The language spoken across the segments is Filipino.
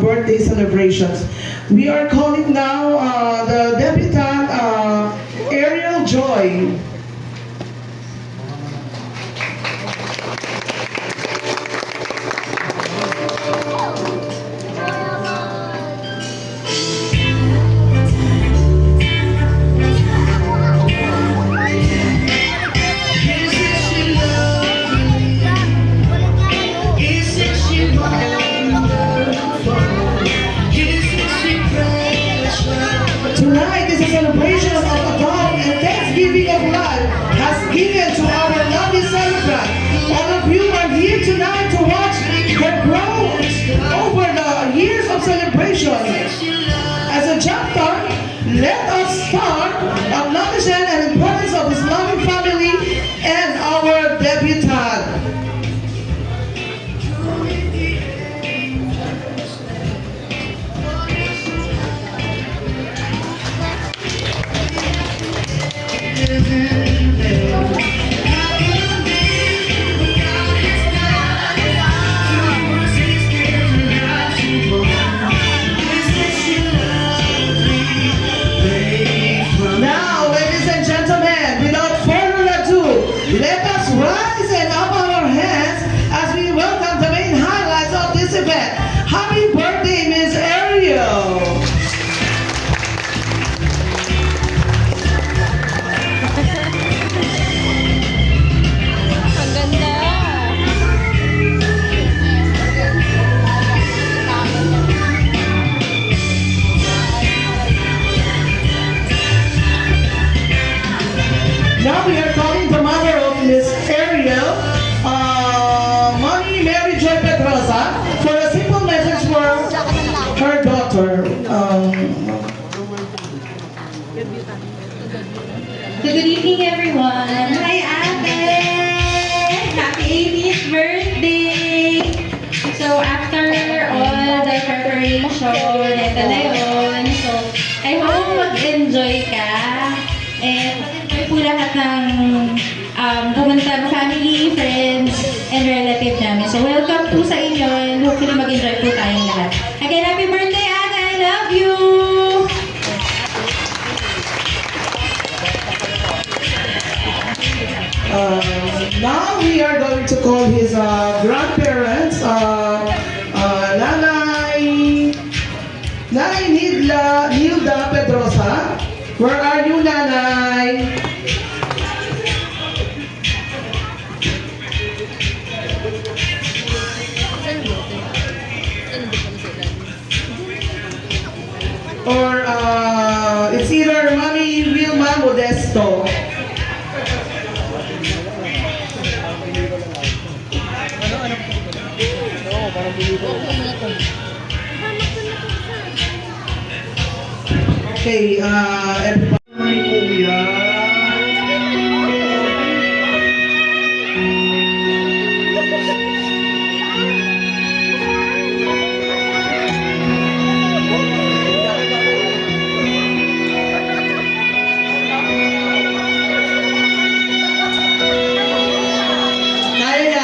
Birthday celebrations. We are calling now the debutant Ariel Joy. Tonight is a celebration of love and thanksgiving of God has given to our lovely celebrant. All of you are here tonight to watch her grow over the years of celebration. As a jump start, let us start acknowledging the importance of his loving family and our debutant. Now, ladies and gentlemen, without further ado, let us rise and up our hands as we welcome the main highlights of this event. Happy birthday, Miss Ariel! Ang ganda. Now we are calling the mother of Miss Ariel, Mommy Mary Joy Pedrosa, for a simple message for her daughter. Good evening, everyone. Hi, Ate! Happy 80th birthday! So, after all the preparation, ito na yun. So, I hope mag-enjoy ka. And mag-enjoy po lahat ng pumunta family, friends, and relative namin. So, welcome po sa inyo and hopefully mag-enjoy po tayong lahat. Again, happy birthday, Ate! I love you! Now we are going to call his grandparents, Nanay Nilda Pedrosa. Where are you, Nanay? Or it's either Mami Wilma Modesto. Okay, everybody.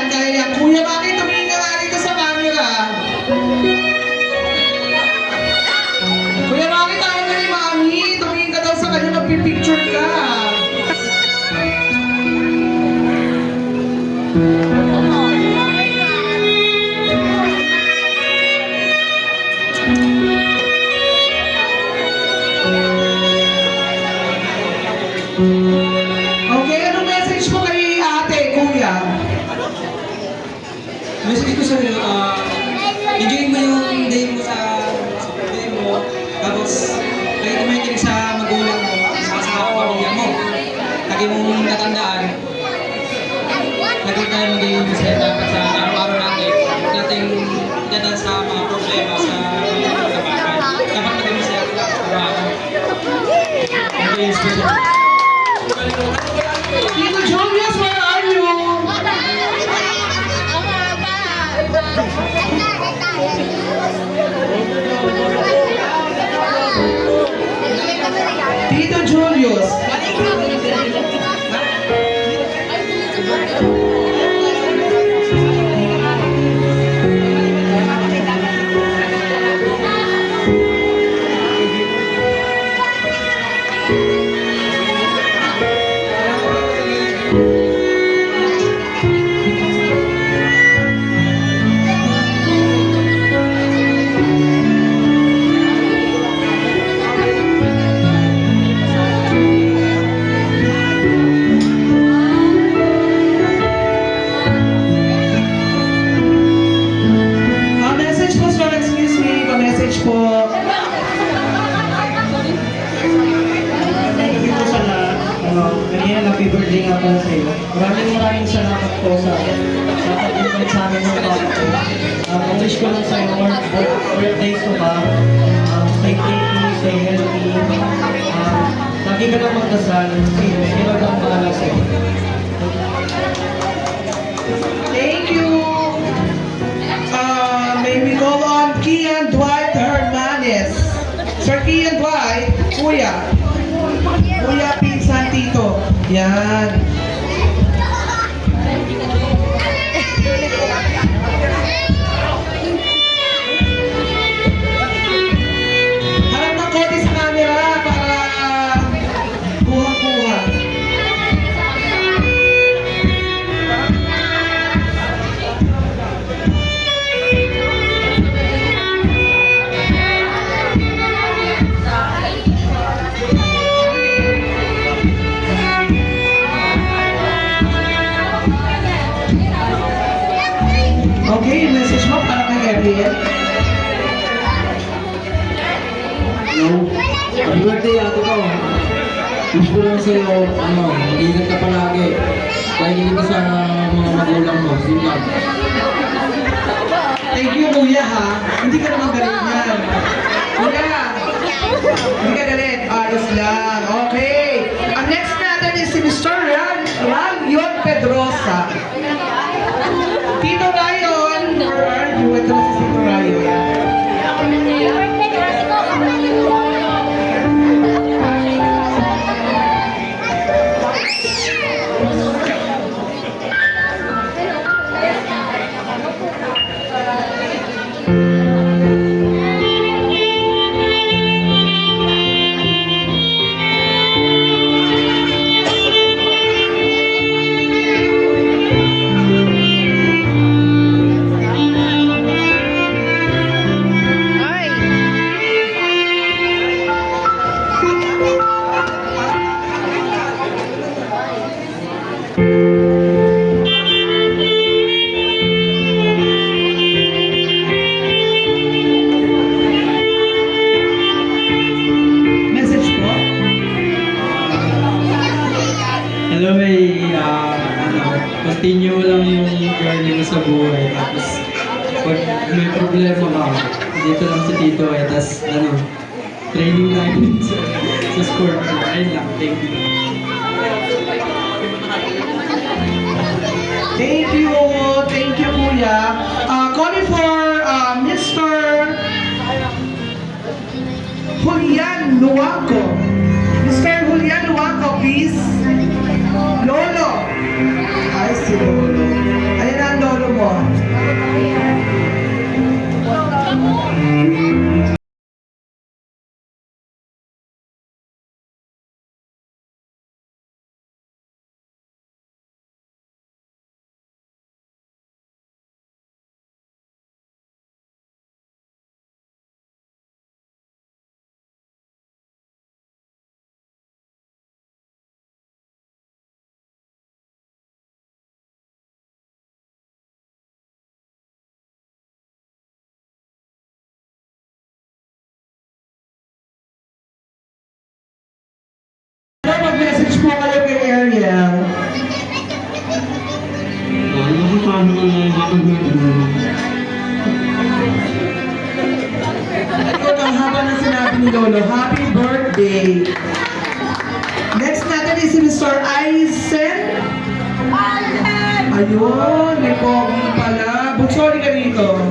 Kaya yan. Kuya, bakit tumingin ka nga dito sa camera? Kuya, bakit tayo na ni Mami? Tumingin ka daw sa kanya. sabihin ko sa'yo, enjoy mo yung day mo sa day mo, tapos lagi mo makikinig sa magulang mo, sa pamilya mo. Lagi mong natandaan, lagi tayo magiging masaya dapat sa araw-araw natin. Huwag natin dadaan sa mga problema sa mga bagay. Dapat maging masaya ka lang sa araw-araw. Enjoy yung special. Tito Julius, where are you? Tito Julius. Message po, sir. Excuse me. Pa-message po. Thank you po sa lahat. Kanina, happy birthday nga pala sa iyo. Maraming salamat po sa pag-invite sa amin ng papa ko. Wish ko lang sa iyo more birthdays mo pa. Stay happy, stay healthy. Lagi ka lang magdasal. Sino lang bahala sa iyo. Thank you. May we call on Kian Dwight Hernandez. Sir Kian Dwight, Kuya. Kuya Pinsan Tito. Yan. Harap ng konti sa camera para kuha-kuha. Okay, yung message mo para kay Gabriel. Hello. Happy birthday, ate ko. Wish ko lang sa iyo, mag-ingat ka palagi. Pakikinig ka sa mga magulang mo. Yun lang. Thank you, Kuya, ha? Hindi ka naman galit yan. Kuya, hindi ka galit. Ayos lang. Okay. Ang next natin is si Mr. Ryan Pedrosa. Tito Ryan, where are you? Ito na si Tito Ryan. Message po. Hello, continue lang yung journey mo sa buhay. Tapos, pag may problema ka, dito lang si Tito tapos, training namin sa sport. Ayun lang, thank you. Thank you. Thank you, Kuya. Calling for Mr. Julian Luanco. Mr. Julian Luanco, please. Lolo. Ay, si Lolo. Ayan ang lolo mo. Ito ang haba ng sinabi ni Lolo. Happy birthday! Next natin is si Mr. Aizen. Ayun, may pogi pala. Butsori ka dito.